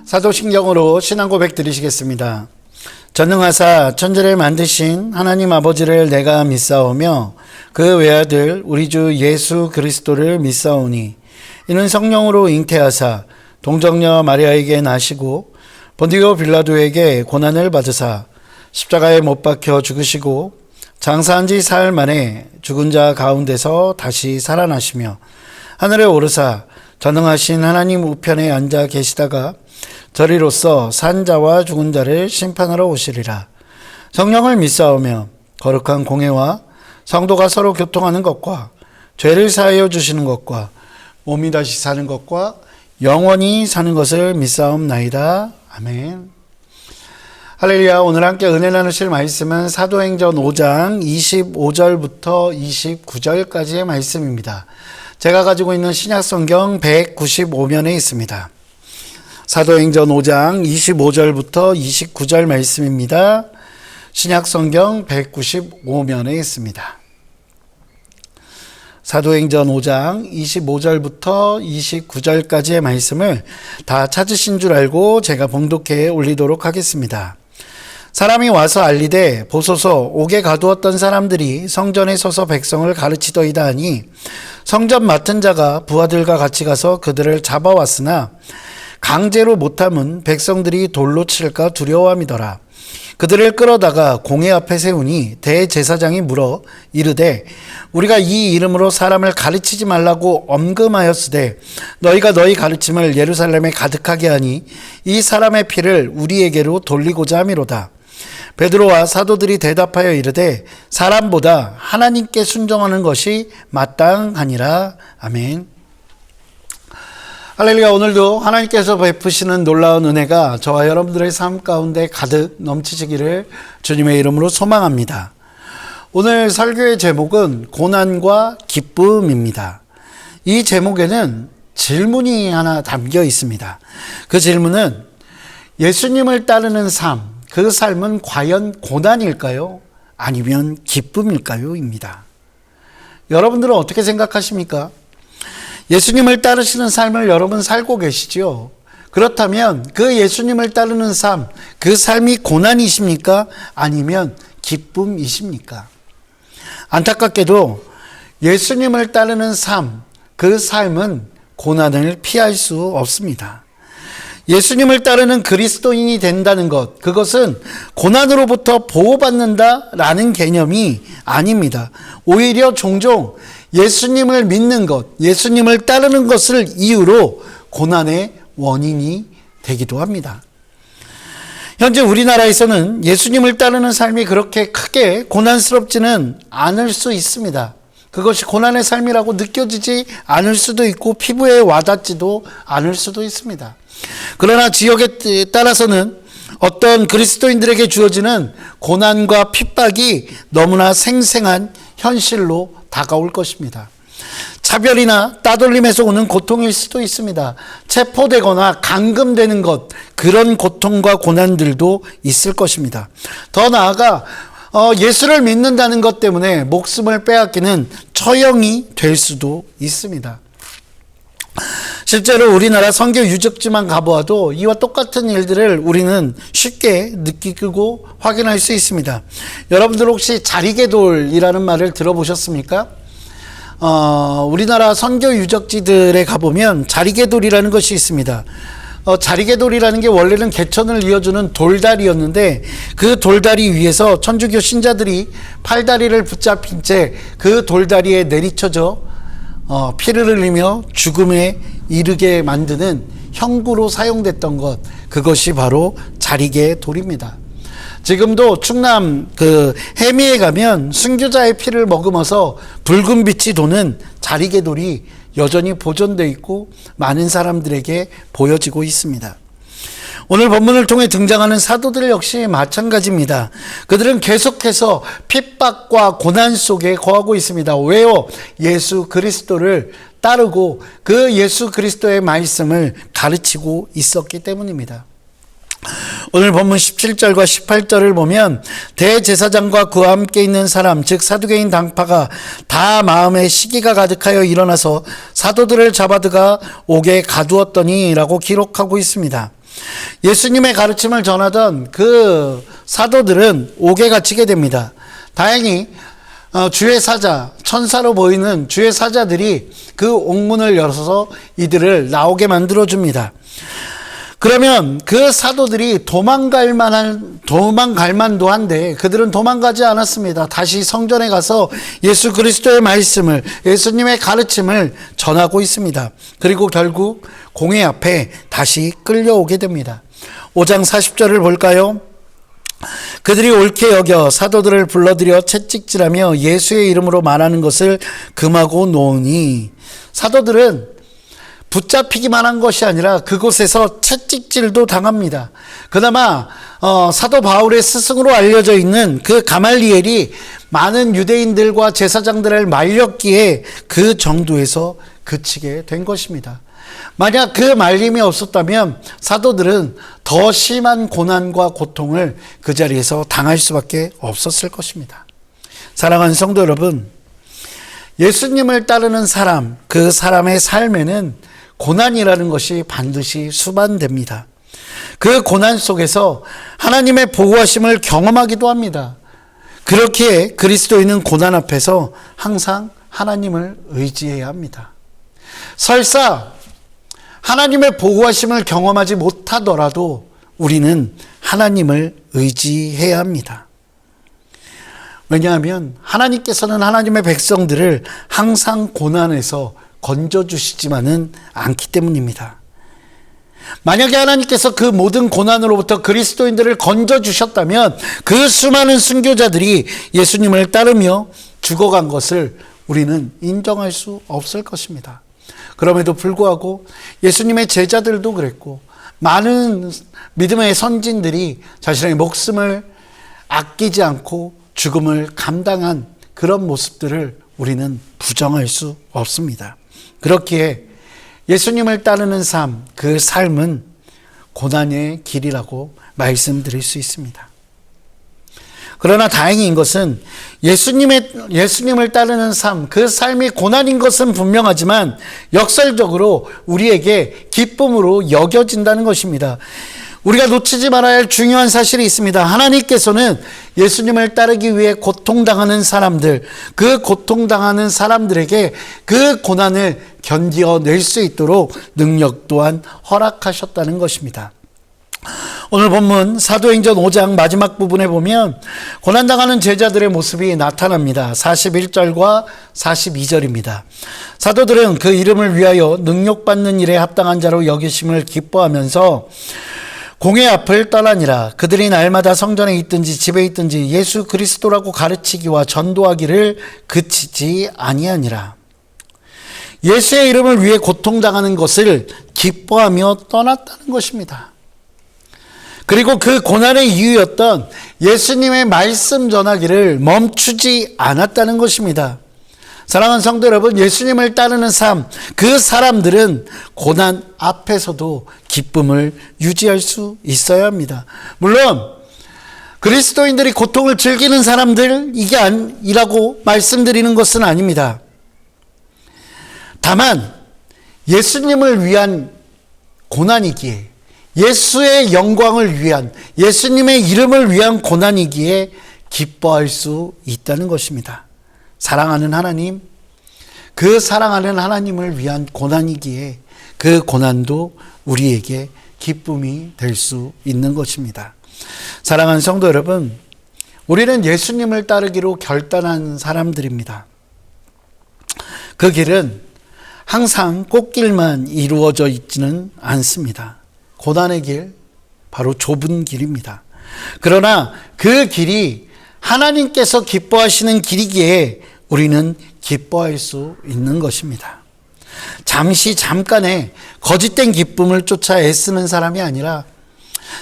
사도신경으로 신앙 고백 드리시겠습니다. 전능하사 천지를 만드신 하나님 아버지를 내가 믿사오며 그 외아들 우리 주 예수 그리스도를 믿사오니 이는 성령으로 잉태하사 동정녀 마리아에게 나시고 본디오 빌라도에게 고난을 받으사 십자가에 못 박혀 죽으시고 장사한 지 사흘 만에 죽은 자 가운데서 다시 살아나시며 하늘에 오르사 전능하신 하나님 우편에 앉아 계시다가 저리로서 산 자와 죽은 자를 심판하러 오시리라. 성령을 믿사오며 거룩한 공회와 성도가 서로 교통하는 것과 죄를 사하여 주시는 것과 몸이 다시 사는 것과 영원히 사는 것을 믿사옵나이다. 아멘. 할렐루야. 오늘 함께 은혜 나누실 말씀은 사도행전 5장 25절부터 29절까지의 말씀입니다. 제가 가지고 있는 신약성경 195면에 있습니다. 사도행전 5장 25절부터 29절 말씀입니다. 신약성경 195면에 있습니다. 사도행전 5장 25절부터 29절까지의 말씀을 다 찾으신 줄 알고 제가 봉독해 올리도록 하겠습니다. 사람이 와서 알리되 보소서 옥에 가두었던 사람들이 성전에 서서 백성을 가르치더이다 하니 성전 맡은 자가 부하들과 같이 가서 그들을 잡아왔으나 강제로 못함은 백성들이 돌로 칠까 두려워함이더라. 그들을 끌어다가 공회 앞에 세우니 대제사장이 물어 이르되 우리가 이 이름으로 사람을 가르치지 말라고 엄금하였으되 너희가 너희 가르침을 예루살렘에 가득하게 하니 이 사람의 피를 우리에게로 돌리고자 함이로다. 베드로와 사도들이 대답하여 이르되 사람보다 하나님께 순종하는 것이 마땅하니라. 아멘. 할렐루야. 오늘도 하나님께서 베푸시는 놀라운 은혜가 저와 여러분들의 삶 가운데 가득 넘치시기를 주님의 이름으로 소망합니다. 오늘 설교의 제목은 고난과 기쁨입니다. 이 제목에는 질문이 하나 담겨 있습니다. 그 질문은 예수님을 따르는 삶, 그 삶은 과연 고난일까요? 아니면 기쁨일까요? 입니다. 여러분들은 어떻게 생각하십니까? 예수님을 따르시는 삶을 여러분 살고 계시죠? 그렇다면 그 예수님을 따르는 삶, 그 삶이 고난이십니까? 아니면 기쁨이십니까? 안타깝게도 예수님을 따르는 삶, 그 삶은 고난을 피할 수 없습니다. 예수님을 따르는 그리스도인이 된다는 것, 그것은 고난으로부터 보호받는다라는 개념이 아닙니다. 오히려 종종 예수님을 믿는 것, 예수님을 따르는 것을 이유로 고난의 원인이 되기도 합니다. 현재 우리나라에서는 예수님을 따르는 삶이 그렇게 크게 고난스럽지는 않을 수 있습니다. 그것이 고난의 삶이라고 느껴지지 않을 수도 있고 피부에 와닿지도 않을 수도 있습니다. 그러나 지역에 따라서는 어떤 그리스도인들에게 주어지는 고난과 핍박이 너무나 생생한 현실로 다가올 것입니다. 차별이나 따돌림에서 오는 고통일 수도 있습니다. 체포되거나 감금되는 것, 그런 고통과 고난들도 있을 것입니다. 더 나아가 예수를 믿는다는 것 때문에 목숨을 빼앗기는 처형이 될 수도 있습니다. 실제로 우리나라 선교 유적지만 가보아도 이와 똑같은 일들을 우리는 쉽게 느끼고 확인할 수 있습니다. 여러분들 혹시 자리개돌이라는 말을 들어보셨습니까? 우리나라 선교 유적지들에 가보면 자리개돌이라는 것이 있습니다. 자리개돌이라는 게 원래는 개천을 이어주는 돌다리였는데 그 돌다리 위에서 천주교 신자들이 팔다리를 붙잡힌 채 그 돌다리에 내리쳐져 피를 흘리며 죽음에 이르게 만드는 형구로 사용됐던 것, 그것이 바로 자리개돌입니다. 지금도 충남 해미에 가면 순교자의 피를 머금어서 붉은 빛이 도는 자리개돌이 여전히 보존되어 있고 많은 사람들에게 보여지고 있습니다. 오늘 본문을 통해 등장하는 사도들 역시 마찬가지입니다. 그들은 계속해서 핍박과 고난 속에 거하고 있습니다. 왜요? 예수 그리스도를 따르고 그 예수 그리스도의 말씀을 가르치고 있었기 때문입니다. 오늘 본문 17절과 18절을 보면 대제사장과 그와 함께 있는 사람, 즉 사두개인 당파가 다 마음에 시기가 가득하여 일어나서 사도들을 잡아들가 옥에 가두었더니 라고 기록하고 있습니다. 예수님의 가르침을 전하던 그 사도들은 옥에 갇히게 됩니다. 다행히 주의 사자, 천사로 보이는 주의 사자들이 그 옥문을 열어서 이들을 나오게 만들어줍니다. 그러면 그 사도들이 도망갈 만도 한데 그들은 도망가지 않았습니다. 다시 성전에 가서 예수 그리스도의 말씀을, 예수님의 가르침을 전하고 있습니다. 그리고 결국 공회 앞에 다시 끌려오게 됩니다. 5장 40절을 볼까요? 그들이 옳게 여겨 사도들을 불러들여 채찍질하며 예수의 이름으로 말하는 것을 금하고 놓으니, 사도들은 붙잡히기만 한 것이 아니라 그곳에서 채찍질도 당합니다. 그나마 사도 바울의 스승으로 알려져 있는 그 가말리엘이 많은 유대인들과 제사장들을 말렸기에 그 정도에서 그치게 된 것입니다. 만약 그 말림이 없었다면 사도들은 더 심한 고난과 고통을 그 자리에서 당할 수밖에 없었을 것입니다. 사랑하는 성도 여러분, 예수님을 따르는 사람, 그 사람의 삶에는 고난이라는 것이 반드시 수반됩니다. 그 고난 속에서 하나님의 보호하심을 경험하기도 합니다. 그렇기에 그리스도인은 고난 앞에서 항상 하나님을 의지해야 합니다. 설사 하나님의 보호하심을 경험하지 못하더라도 우리는 하나님을 의지해야 합니다. 왜냐하면 하나님께서는 하나님의 백성들을 항상 고난에서 건져주시지만은 않기 때문입니다. 만약에 하나님께서 그 모든 고난으로부터 그리스도인들을 건져주셨다면 그 수많은 순교자들이 예수님을 따르며 죽어간 것을 우리는 인정할 수 없을 것입니다. 그럼에도 불구하고 예수님의 제자들도 그랬고 많은 믿음의 선진들이 자신의 목숨을 아끼지 않고 죽음을 감당한 그런 모습들을 우리는 부정할 수 없습니다. 그렇기에 예수님을 따르는 삶, 그 삶은 고난의 길이라고 말씀드릴 수 있습니다. 그러나 다행인 것은 예수님을 따르는 삶, 그 삶이 고난인 것은 분명하지만 역설적으로 우리에게 기쁨으로 여겨진다는 것입니다. 우리가 놓치지 말아야 할 중요한 사실이 있습니다. 하나님께서는 예수님을 따르기 위해 고통당하는 사람들, 그 고통당하는 사람들에게 그 고난을 견뎌낼 수 있도록 능력 또한 허락하셨다는 것입니다. 오늘 본문 사도행전 5장 마지막 부분에 보면 고난당하는 제자들의 모습이 나타납니다. 41절과 42절입니다. 사도들은 그 이름을 위하여 능력받는 일에 합당한 자로 여기심을 기뻐하면서 공회 앞을 떠나니라. 그들이 날마다 성전에 있든지 집에 있든지 예수 그리스도라고 가르치기와 전도하기를 그치지 아니하니라. 예수의 이름을 위해 고통당하는 것을 기뻐하며 떠났다는 것입니다. 그리고 그 고난의 이유였던 예수님의 말씀 전하기를 멈추지 않았다는 것입니다. 사랑하는 성도 여러분, 예수님을 따르는 삶, 그 사람들은 고난 앞에서도 기쁨을 유지할 수 있어야 합니다. 물론 그리스도인들이 고통을 즐기는 사람들 이게 아니라고 말씀드리는 것은 아닙니다. 다만 예수님을 위한 고난이기에, 예수의 영광을 위한, 예수님의 이름을 위한 고난이기에 기뻐할 수 있다는 것입니다. 사랑하는 하나님, 그 사랑하는 하나님을 위한 고난이기에 그 고난도 우리에게 기쁨이 될 수 있는 것입니다. 사랑하는 성도 여러분, 우리는 예수님을 따르기로 결단한 사람들입니다. 그 길은 항상 꽃길만 이루어져 있지는 않습니다. 고난의 길, 바로 좁은 길입니다. 그러나 그 길이 하나님께서 기뻐하시는 길이기에 우리는 기뻐할 수 있는 것입니다. 잠깐의 거짓된 기쁨을 쫓아 애쓰는 사람이 아니라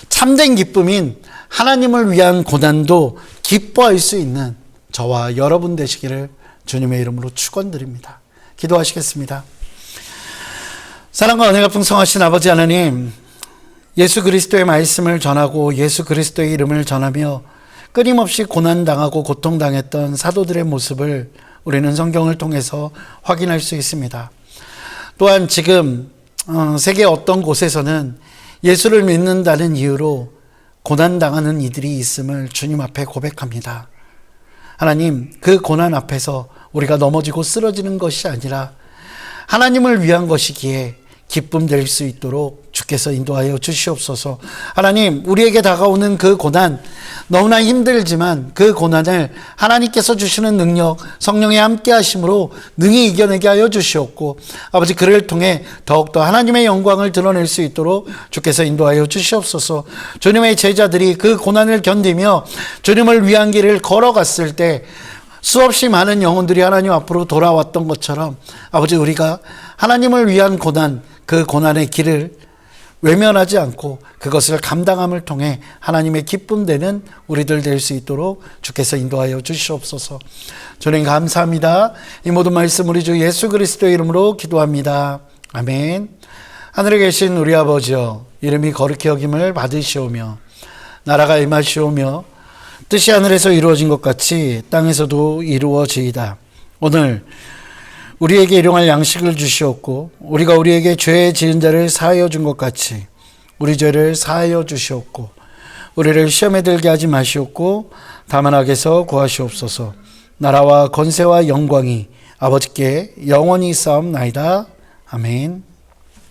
참된 기쁨인 하나님을 위한 고난도 기뻐할 수 있는 저와 여러분 되시기를 주님의 이름으로 축원드립니다. 기도하시겠습니다. 사랑과 은혜가 풍성하신 아버지 하나님, 예수 그리스도의 말씀을 전하고 예수 그리스도의 이름을 전하며 끊임없이 고난당하고 고통당했던 사도들의 모습을 우리는 성경을 통해서 확인할 수 있습니다. 또한 지금 세계 어떤 곳에서는 예수를 믿는다는 이유로 고난당하는 이들이 있음을 주님 앞에 고백합니다. 하나님, 그 고난 앞에서 우리가 넘어지고 쓰러지는 것이 아니라 하나님을 위한 것이기에 기쁨 될 수 있도록 주께서 인도하여 주시옵소서. 하나님, 우리에게 다가오는 그 고난, 너무나 힘들지만 그 고난을 하나님께서 주시는 능력, 성령의 함께 하심으로 능히 이겨내게 하여 주시옵고, 아버지, 그를 통해 더욱더 하나님의 영광을 드러낼 수 있도록 주께서 인도하여 주시옵소서. 주님의 제자들이 그 고난을 견디며 주님을 위한 길을 걸어갔을 때 수없이 많은 영혼들이 하나님 앞으로 돌아왔던 것처럼, 아버지, 우리가 하나님을 위한 고난, 그 고난의 길을 외면하지 않고 그것을 감당함을 통해 하나님의 기쁨 되는 우리들 될 수 있도록 주께서 인도하여 주시옵소서. 주님 감사합니다. 이 모든 말씀 우리 주 예수 그리스도의 이름으로 기도합니다. 아멘. 하늘에 계신 우리 아버지여, 이름이 거룩히 여김을 받으시오며 나라가 임하시오며 뜻이 하늘에서 이루어진 것 같이 땅에서도 이루어지이다. 오늘 우리에게 일용할 양식을 주시옵고 우리가 우리에게 죄 지은 자를 사하여 준 것 같이 우리 죄를 사하여 주시옵고 우리를 시험에 들게 하지 마시옵고 다만 악에서 구하시옵소서. 나라와 권세와 영광이 아버지께 영원히 있사옵나이다. 아멘.